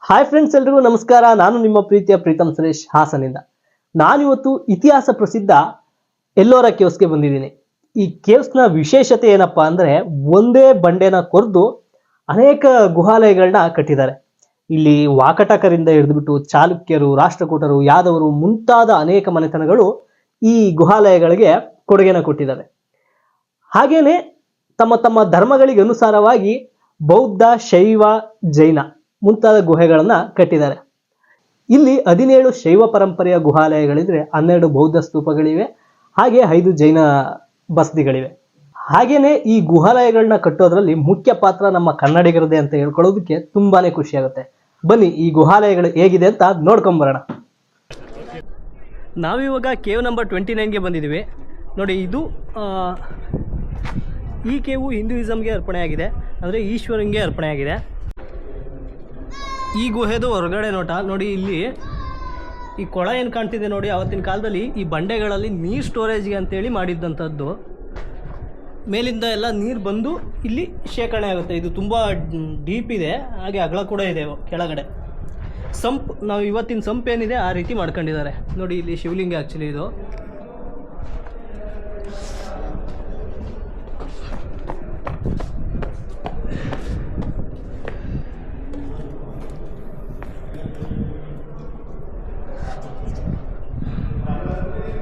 Hi friends, ಎಲ್ರಿಗೂ ನಮಸ್ಕಾರ. ನಾನು ನಿಮ್ಮ ಪ್ರೀತಿಯ ಪ್ರೀತಮ್ ಸುರೇಶ್ ಹಾಸನಿಂದ. ನಾನಿವತ್ತು ಇತಿಹಾಸ ಪ್ರಸಿದ್ಧ ಎಲ್ಲೋರ ಕೇವ್ಸ್ಗೆ ಬಂದಿದ್ದೀನಿ. ಈ ಕೇವ್ಸ್ನ ವಿಶೇಷತೆ ಏನಪ್ಪಾ ಅಂದ್ರೆ, ಒಂದೇ ಬಂಡೆನ ಕೊರೆದು ಅನೇಕ ಗುಹಾಲಯಗಳನ್ನ ಕಟ್ಟಿದ್ದಾರೆ. ಇಲ್ಲಿ ವಾಕಟಕರಿಂದ ಹಿಡಿದುಬಿಟ್ಟು ಚಾಲುಕ್ಯರು, ರಾಷ್ಟ್ರಕೂಟರು, ಯಾದವರು ಮುಂತಾದ ಅನೇಕ ಮನೆತನಗಳು ಈ ಗುಹಾಲಯಗಳಿಗೆ ಕೊಡುಗೆನ ಕೊಟ್ಟಿದ್ದಾರೆ. ಹಾಗೇನೆ ತಮ್ಮ ತಮ್ಮ ಧರ್ಮಗಳಿಗೆ ಅನುಸಾರವಾಗಿ ಬೌದ್ಧ, ಶೈವ, ಜೈನ ಮುಂತಾದ ಗುಹೆಗಳನ್ನ ಕಟ್ಟಿದ್ದಾರೆ. ಇಲ್ಲಿ 17 ಶೈವ ಪರಂಪರೆಯ ಗುಹಾಲಯಗಳಿದ್ರೆ, 12 ಬೌದ್ಧ ಸ್ತೂಪಗಳಿವೆ, ಹಾಗೆ 5 ಜೈನ ಬಸದಿಗಳಿವೆ. ಹಾಗೇನೆ ಈ ಗುಹಾಲಯಗಳನ್ನ ಕಟ್ಟೋದ್ರಲ್ಲಿ ಮುಖ್ಯ ಪಾತ್ರ ನಮ್ಮ ಕನ್ನಡಿಗರದೇ ಅಂತ ಹೇಳ್ಕೊಳ್ಳೋದಕ್ಕೆ ತುಂಬಾನೇ ಖುಷಿ ಆಗುತ್ತೆ. ಬನ್ನಿ ಈ ಗುಹಾಲಯಗಳು ಹೇಗಿದೆ ಅಂತ ನೋಡ್ಕೊಂಬರೋಣ. ನಾವಿವಾಗ ಕೇವ್ ನಂಬರ್ 29ಗೆ ಬಂದಿದ್ದೀವಿ. ನೋಡಿ, ಇದು ಈ ಕೇವು ಹಿಂದೂಯಿಸಮ್ಗೆ ಅರ್ಪಣೆ ಆಗಿದೆ, ಅಂದರೆ ಈಶ್ವರಂಗೆ ಅರ್ಪಣೆ ಆಗಿದೆ. ಈ ಗುಹೆದು ಹೊರಗಡೆ ನೋಟ ನೋಡಿ. ಇಲ್ಲಿ ಈ ಕೊಳ ಏನು ಕಾಣ್ತಿದೆ ನೋಡಿ, ಆವತ್ತಿನ ಕಾಲದಲ್ಲಿ ಈ ಬಂಡೆಗಳಲ್ಲಿ ನೀರು ಸ್ಟೋರೇಜ್ಗೆ ಅಂತೇಳಿ ಮಾಡಿದ್ದಂಥದ್ದು. ಮೇಲಿಂದ ಎಲ್ಲ ನೀರು ಬಂದು ಇಲ್ಲಿ ಶೇಖರಣೆ ಆಗುತ್ತೆ. ಇದು ತುಂಬ ಡೀಪ್ ಇದೆ, ಹಾಗೆ ಅಗಲ ಕೂಡ ಇದೆ. ಕೆಳಗಡೆ ಸಂಪ್, ನಾವು ಇವತ್ತಿನ ಸಂಪ್ ಏನಿದೆ ಆ ರೀತಿ ಮಾಡ್ಕೊಂಡಿದ್ದಾರೆ ನೋಡಿ. ಇಲ್ಲಿ ಶಿವಲಿಂಗ ಆ್ಯಕ್ಚುಲಿ ಇದು.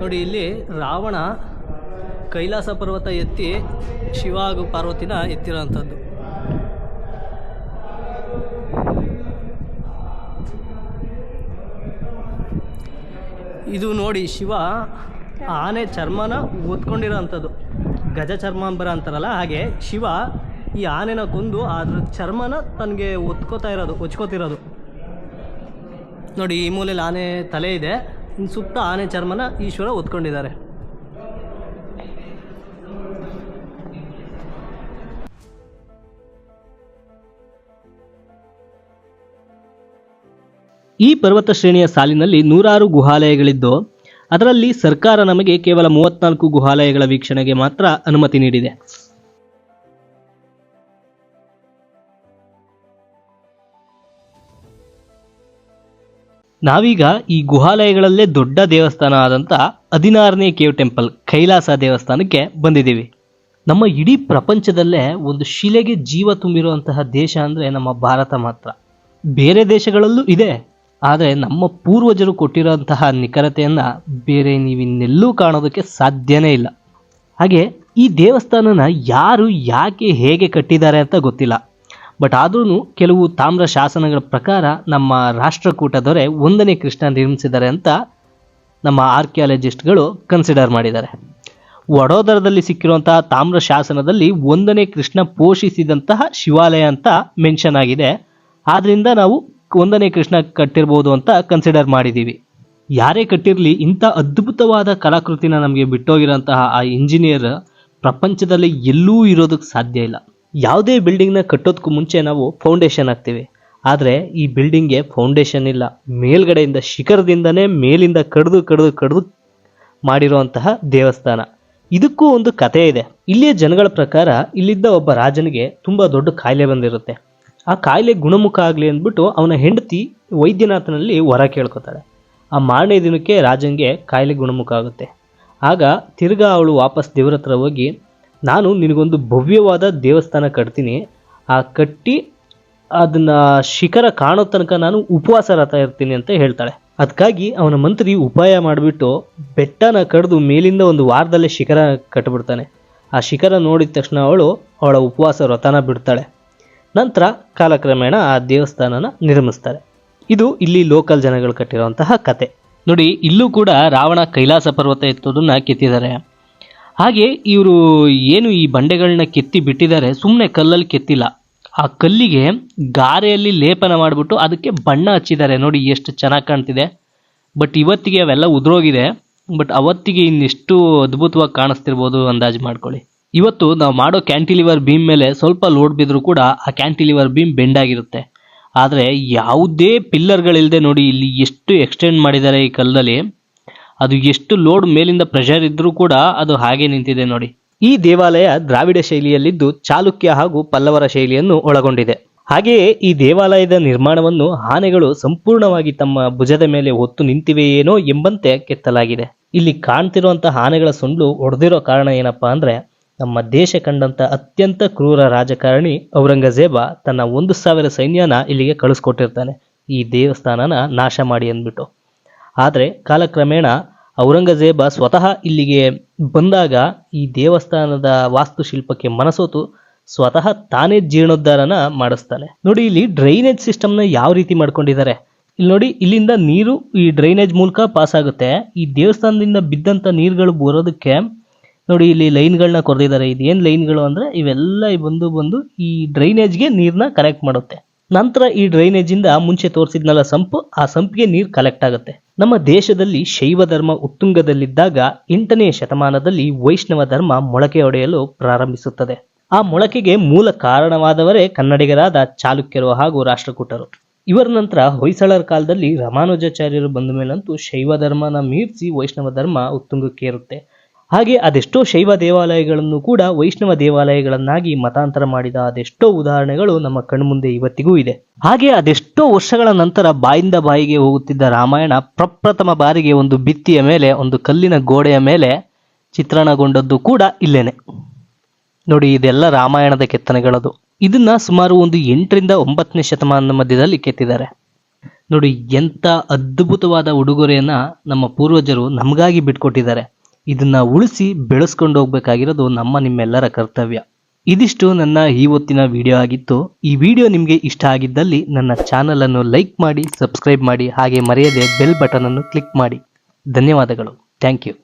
ನೋಡಿ, ಇಲ್ಲಿ ರಾವಣ ಕೈಲಾಸ ಪರ್ವತ ಎತ್ತಿ ಶಿವ ಹಾಗೂ ಪಾರ್ವತಿನ ಎತ್ತಿರೋಂಥದ್ದು. ಇದು ನೋಡಿ, ಶಿವ ಆನೆ ಚರ್ಮನ ಒತ್ಕೊಂಡಿರೋ ಅಂಥದ್ದು, ಗಜ ಚರ್ಮಾಂಬರ ಅಂತಾರಲ್ಲ ಹಾಗೆ. ಶಿವ ಈ ಆನೆನ ಕೊಂದು ಅದ್ರ ಚರ್ಮನ ತನಗೆ ಹೊಚ್ಕೋತಿರೋದು ನೋಡಿ. ಈ ಮೂಲೆಯಲ್ಲಿ ಆನೆ ತಲೆ ಇದೆ, ಇನ್ನು ಸುತ್ತ ಆನೆ ಚರ್ಮನ ಈಶ್ವರ ಹೊತ್ಕೊಂಡಿದ್ದಾರೆ. ಈ ಪರ್ವತ ಶ್ರೇಣಿಯ ಸಾಲಿನಲ್ಲಿ 106 ಗುಹಾಲಯಗಳಿದ್ದು, ಅದರಲ್ಲಿ ಸರ್ಕಾರ ನಮಗೆ ಕೇವಲ 34 ಗುಹಾಲಯಗಳ ವೀಕ್ಷಣೆಗೆ ಮಾತ್ರ ಅನುಮತಿ ನೀಡಿದೆ. ನಾವೀಗ ಈ ಗುಹಾಲಯಗಳಲ್ಲೇ ದೊಡ್ಡ ದೇವಸ್ಥಾನ ಆದಂಥ 16ನೇ ಕೇವ್ ಟೆಂಪಲ್ ಕೈಲಾಸ ದೇವಸ್ಥಾನಕ್ಕೆ ಬಂದಿದ್ದೀವಿ. ನಮ್ಮ ಇಡೀ ಪ್ರಪಂಚದಲ್ಲೇ ಒಂದು ಶಿಲೆಗೆ ಜೀವ ತುಂಬಿರುವಂತಹ ದೇಶ ಅಂದರೆ ನಮ್ಮ ಭಾರತ ಮಾತ್ರ. ಬೇರೆ ದೇಶಗಳಲ್ಲೂ ಇದೆ, ಆದರೆ ನಮ್ಮ ಪೂರ್ವಜರು ಕೊಟ್ಟಿರುವಂತಹ ನಿಖರತೆಯನ್ನು ಬೇರೆ ನೀವಿನ್ನೆಲ್ಲೂ ಕಾಣೋದಕ್ಕೆ ಸಾಧ್ಯನೇ ಇಲ್ಲ. ಹಾಗೆ ಈ ದೇವಸ್ಥಾನನ ಯಾರು, ಯಾಕೆ, ಹೇಗೆ ಕಟ್ಟಿದ್ದಾರೆ ಅಂತ ಗೊತ್ತಿಲ್ಲ. ಬಟ್ ಆದ್ರೂ ಕೆಲವು ತಾಮ್ರ ಶಾಸನಗಳ ಪ್ರಕಾರ ನಮ್ಮ ರಾಷ್ಟ್ರಕೂಟದವರೇ 1ನೇ ಕೃಷ್ಣ ನಿರ್ಮಿಸಿದ್ದಾರೆ ಅಂತ ನಮ್ಮ ಆರ್ಕಿಯಾಲಜಿಸ್ಟ್ಗಳು ಕನ್ಸಿಡರ್ ಮಾಡಿದ್ದಾರೆ. ವಡೋದರದಲ್ಲಿ ಸಿಕ್ಕಿರುವಂತಹ ತಾಮ್ರ ಶಾಸನದಲ್ಲಿ 1ನೇ ಕೃಷ್ಣ ಪೋಷಿಸಿದಂತಹ ಶಿವಾಲಯ ಅಂತ ಮೆನ್ಷನ್ ಆಗಿದೆ. ಆದ್ರಿಂದ ನಾವು 1ನೇ ಕೃಷ್ಣ ಕಟ್ಟಿರ್ಬೋದು ಅಂತ ಕನ್ಸಿಡರ್ ಮಾಡಿದ್ದೀವಿ. ಯಾರೇ ಕಟ್ಟಿರಲಿ, ಇಂಥ ಅದ್ಭುತವಾದ ಕಲಾಕೃತಿನ ನಮಗೆ ಬಿಟ್ಟೋಗಿರೋಂತಹ ಆ ಇಂಜಿನಿಯರ್ ಪ್ರಪಂಚದಲ್ಲಿ ಎಲ್ಲೂ ಇರೋದಕ್ಕೆ ಸಾಧ್ಯ ಇಲ್ಲ. ಯಾವುದೇ ಬಿಲ್ಡಿಂಗ್ನ ಕಟ್ಟೋದಕ್ಕೂ ಮುಂಚೆ ನಾವು ಫೌಂಡೇಶನ್ ಹಾಕ್ತೀವಿ, ಆದರೆ ಈ ಬಿಲ್ಡಿಂಗ್ಗೆ ಫೌಂಡೇಶನ್ ಇಲ್ಲ. ಮೇಲ್ಗಡೆಯಿಂದ ಶಿಖರದಿಂದನೇ ಮೇಲಿಂದ ಕಡ್ದು ಮಾಡಿರುವಂತಹ ದೇವಸ್ಥಾನ. ಇದಕ್ಕೂ ಒಂದು ಕಥೆ ಇದೆ. ಇಲ್ಲಿಯ ಜನಗಳ ಪ್ರಕಾರ ಇಲ್ಲಿದ್ದ ಒಬ್ಬ ರಾಜನಿಗೆ ತುಂಬ ದೊಡ್ಡ ಕಾಯಿಲೆ ಬಂದಿರುತ್ತೆ. ಆ ಕಾಯಿಲೆ ಗುಣಮುಖ ಆಗಲಿ ಅಂದ್ಬಿಟ್ಟು ಅವನ ಹೆಂಡತಿ ವೈದ್ಯನಾಥನಲ್ಲಿ ವರ ಕೇಳ್ಕೊತಾಳೆ. ಆ ಮಾರನೇ ದಿನಕ್ಕೆ ರಾಜನಿಗೆ ಕಾಯಿಲೆ ಗುಣಮುಖ ಆಗುತ್ತೆ. ಆಗ ತಿರ್ಗಾ ಅವಳು ವಾಪಸ್ ದೇವ್ರ ಹತ್ರ ಹೋಗಿ, ನಾನು ನಿನಗೊಂದು ಭವ್ಯವಾದ ದೇವಸ್ಥಾನ ಕಟ್ತೀನಿ, ಆ ಕಟ್ಟಿ ಅದನ್ನ ಶಿಖರ ಕಾಣೋ ತನಕ ನಾನು ಉಪವಾಸ ರಥ ಇರ್ತೀನಿ ಅಂತ ಹೇಳ್ತಾಳೆ. ಅದಕ್ಕಾಗಿ ಅವನ ಮಂತ್ರಿ ಉಪಾಯ ಮಾಡಿಬಿಟ್ಟು ಬೆಟ್ಟನ ಕಡ್ದು ಮೇಲಿಂದ ಒಂದು ವಾರದಲ್ಲೇ ಶಿಖರ ಕಟ್ಟಿಬಿಡ್ತಾನೆ. ಆ ಶಿಖರ ನೋಡಿದ ತಕ್ಷಣ ಅವಳ ಉಪವಾಸ ವ್ರತನ ಬಿಡ್ತಾಳೆ. ನಂತರ ಕಾಲಕ್ರಮೇಣ ಆ ದೇವಸ್ಥಾನನ ನಿರ್ಮಿಸ್ತಾರೆ. ಇದು ಇಲ್ಲಿ ಲೋಕಲ್ ಜನಗಳು ಕಟ್ಟಿರುವಂತಹ ಕತೆ. ನೋಡಿ, ಇಲ್ಲೂ ಕೂಡ ರಾವಣ ಕೈಲಾಸ ಪರ್ವತ ಎತ್ತೋದನ್ನ ಕೆತ್ತಿದ್ದಾರೆ. ಹಾಗೆ ಇವರು ಏನು ಈ ಬಂಡೆಗಳನ್ನ ಕೆತ್ತಿ ಬಿಟ್ಟಿದ್ದಾರೆ, ಸುಮ್ಮನೆ ಕಲ್ಲಲ್ಲಿ ಕೆತ್ತಿಲ್ಲ. ಆ ಕಲ್ಲಿಗೆ ಗಾರೆಯಲ್ಲಿ ಲೇಪನ ಮಾಡಿಬಿಟ್ಟು ಅದಕ್ಕೆ ಬಣ್ಣ ಹಚ್ಚಿದ್ದಾರೆ. ನೋಡಿ ಎಷ್ಟು ಚೆನ್ನಾಗಿ ಕಾಣ್ತಿದೆ. ಬಟ್ ಇವತ್ತಿಗೆ ಅವೆಲ್ಲ ಉದುರೋಗಿದೆ. ಬಟ್ ಅವತ್ತಿಗೆ ಇನ್ನೆಷ್ಟು ಅದ್ಭುತವಾಗಿ ಕಾಣಿಸ್ತಿರ್ಬೋದು ಅಂದಾಜು ಮಾಡ್ಕೊಳ್ಳಿ. ಇವತ್ತು ನಾವು ಮಾಡೋ ಕ್ಯಾಂಟಿಲಿವರ್ ಬೀಮ್ ಮೇಲೆ ಸ್ವಲ್ಪ ಲೋಡ್ ಬಿದ್ದರೂ ಕೂಡ ಆ ಕ್ಯಾಂಟಿಲಿವರ್ ಬೀಮ್ ಬೆಂಡ್ ಆಗಿರುತ್ತೆ. ಆದರೆ ಯಾವುದೇ ಪಿಲ್ಲರ್ಗಳಿಲ್ಲದೆ ನೋಡಿ ಇಲ್ಲಿ ಎಷ್ಟು ಎಕ್ಸ್ಟೆಂಡ್ ಮಾಡಿದ್ದಾರೆ ಈ ಕಲ್ಲಲ್ಲಿ. ಅದು ಎಷ್ಟು ಲೋಡ್ ಮೇಲಿಂದ ಪ್ರೆಷರ್ ಇದ್ರೂ ಕೂಡ ಅದು ಹಾಗೆ ನಿಂತಿದೆ ನೋಡಿ. ಈ ದೇವಾಲಯ ದ್ರಾವಿಡ ಶೈಲಿಯಲ್ಲಿದ್ದು ಚಾಲುಕ್ಯ ಹಾಗೂ ಪಲ್ಲವರ ಶೈಲಿಯನ್ನು ಒಳಗೊಂಡಿದೆ. ಹಾಗೆಯೇ ಈ ದೇವಾಲಯದ ನಿರ್ಮಾಣವನ್ನು ಆನೆಗಳು ಸಂಪೂರ್ಣವಾಗಿ ತಮ್ಮ ಭುಜದ ಮೇಲೆ ಹೊತ್ತು ನಿಂತಿವೆಯೇನೋ ಎಂಬಂತೆ ಕೆತ್ತಲಾಗಿದೆ. ಇಲ್ಲಿ ಕಾಣ್ತಿರುವಂತಹ ಆನೆಗಳ ಸೊಂಡ್ಲು ಒಡೆದಿರೋ ಕಾರಣ ಏನಪ್ಪಾ ಅಂದ್ರೆ, ನಮ್ಮ ದೇಶ ಕಂಡಂತ ಅತ್ಯಂತ ಕ್ರೂರ ರಾಜಕಾರಣಿ ಔರಂಗಜೇಬ ತನ್ನ 1,000 ಸೈನ್ಯನ ಇಲ್ಲಿಗೆ ಕಳಿಸ್ಕೊಟ್ಟಿರ್ತಾನೆ ಈ ದೇವಸ್ಥಾನನ ನಾಶ ಮಾಡಿ ಅಂದ್ಬಿಟ್ಟು. ಆದರೆ ಕಾಲಕ್ರಮೇಣ ಔರಂಗಜೇಬ ಸ್ವತಃ ಇಲ್ಲಿಗೆ ಬಂದಾಗ ಈ ದೇವಸ್ಥಾನದ ವಾಸ್ತುಶಿಲ್ಪಕ್ಕೆ ಮನಸೋತು ಸ್ವತಃ ತಾನೇ ಜೀರ್ಣೋದ್ಧಾರನ ಮಾಡಿಸ್ತಾನೆ. ನೋಡಿ, ಇಲ್ಲಿ ಡ್ರೈನೇಜ್ ಸಿಸ್ಟಮ್ನ ಯಾವ ರೀತಿ ಮಾಡ್ಕೊಂಡಿದ್ದಾರೆ. ಇಲ್ಲಿ ನೋಡಿ, ಇಲ್ಲಿಂದ ನೀರು ಈ ಡ್ರೈನೇಜ್ ಮೂಲಕ ಪಾಸ್ ಆಗುತ್ತೆ. ಈ ದೇವಸ್ಥಾನದಿಂದ ಬಿದ್ದಂತ ನೀರುಗಳು ಬರೋದಕ್ಕೆ ನೋಡಿ ಇಲ್ಲಿ ಲೈನ್ಗಳನ್ನ ಕೊರೆದಿದ್ದಾರೆ. ಇದೇನು ಲೈನ್ಗಳು ಅಂದ್ರೆ ಇವೆಲ್ಲ ಬಂದು ಈ ಡ್ರೈನೇಜ್ಗೆ ನೀರನ್ನ ಕಲೆಕ್ಟ್ ಮಾಡುತ್ತೆ. ನಂತರ ಈ ಡ್ರೈನೇಜ್ ಇಂದ ಮುಂಚೆ ತೋರಿಸಿದ್ನಲ್ಲ ಸಂಪು, ಆ ಸಂಪಿಗೆ ನೀರು ಕಲೆಕ್ಟ್ ಆಗುತ್ತೆ. ನಮ್ಮ ದೇಶದಲ್ಲಿ ಶೈವ ಧರ್ಮ ಉತ್ತುಂಗದಲ್ಲಿದ್ದಾಗ 8ನೇ ಶತಮಾನದಲ್ಲಿ ವೈಷ್ಣವ ಧರ್ಮ ಮೊಳಕೆ ಒಡೆಯಲು ಪ್ರಾರಂಭಿಸುತ್ತದೆ. ಆ ಮೊಳಕೆಗೆ ಮೂಲ ಕಾರಣವಾದವರೇ ಕನ್ನಡಿಗರಾದ ಚಾಲುಕ್ಯರು ಹಾಗೂ ರಾಷ್ಟ್ರಕೂಟರು. ಇವರ ನಂತರ ಹೊಯ್ಸಳರ ಕಾಲದಲ್ಲಿ ರಾಮಾನುಜಾಚಾರ್ಯರು ಬಂದ ಮೇಲಂತೂ ಶೈವ ಧರ್ಮನ ಮೀರಿಸಿ ವೈಷ್ಣವ ಧರ್ಮ ಉತ್ತುಂಗಕ್ಕೆ ಇರುತ್ತೆ. ಹಾಗೆ ಅದೆಷ್ಟೋ ಶೈವ ದೇವಾಲಯಗಳನ್ನು ಕೂಡ ವೈಷ್ಣವ ದೇವಾಲಯಗಳನ್ನಾಗಿ ಮತಾಂತರ ಮಾಡಿದ ಅದೆಷ್ಟೋ ಉದಾಹರಣೆಗಳು ನಮ್ಮ ಕಣ್ಮುಂದೆ ಇವತ್ತಿಗೂ ಇದೆ. ಹಾಗೆ ಅದೆಷ್ಟೋ ವರ್ಷಗಳ ನಂತರ ಬಾಯಿಂದ ಬಾಯಿಗೆ ಹೋಗುತ್ತಿದ್ದ ರಾಮಾಯಣ ಪ್ರಪ್ರಥಮ ಬಾರಿಗೆ ಒಂದು ಭಿತ್ತಿಯ ಮೇಲೆ, ಒಂದು ಕಲ್ಲಿನ ಗೋಡೆಯ ಮೇಲೆ ಚಿತ್ರಣಗೊಂಡದ್ದು ಕೂಡ ಇಲ್ಲೇನೆ. ನೋಡಿ, ಇದೆಲ್ಲ ರಾಮಾಯಣದ ಕೆತ್ತನೆಗಳದು. ಇದನ್ನ ಸುಮಾರು ಒಂದು 8ರಿಂದ 9ನೇ ಶತಮಾನದ ಮಧ್ಯದಲ್ಲಿ ಕೆತ್ತಿದ್ದಾರೆ. ನೋಡಿ, ಎಂತ ಅದ್ಭುತವಾದ ಉಡುಗೊರೆಯನ್ನ ನಮ್ಮ ಪೂರ್ವಜರು ನಮಗಾಗಿ ಬಿಟ್ಕೊಟ್ಟಿದ್ದಾರೆ. ಇದನ್ನ ಉಳಿಸಿ ಬೆಳೆಸ್ಕೊಂಡು ಹೋಗ್ಬೇಕಾಗಿರೋದು ನಿಮ್ಮೆಲ್ಲರ ಕರ್ತವ್ಯ. ಇದಿಷ್ಟು ನನ್ನ ಈ ಹೊತ್ತಿನ ವಿಡಿಯೋ ಆಗಿತ್ತು. ಈ ವಿಡಿಯೋ ನಿಮಗೆ ಇಷ್ಟ ಆಗಿದ್ದಲ್ಲಿ ನನ್ನ ಚಾನಲ್ ಅನ್ನು ಲೈಕ್ ಮಾಡಿ, ಸಬ್ಸ್ಕ್ರೈಬ್ ಮಾಡಿ, ಹಾಗೆ ಮರೆಯದೆ ಬೆಲ್ ಬಟನ್ ಅನ್ನು ಕ್ಲಿಕ್ ಮಾಡಿ. ಧನ್ಯವಾದಗಳು. Thank you.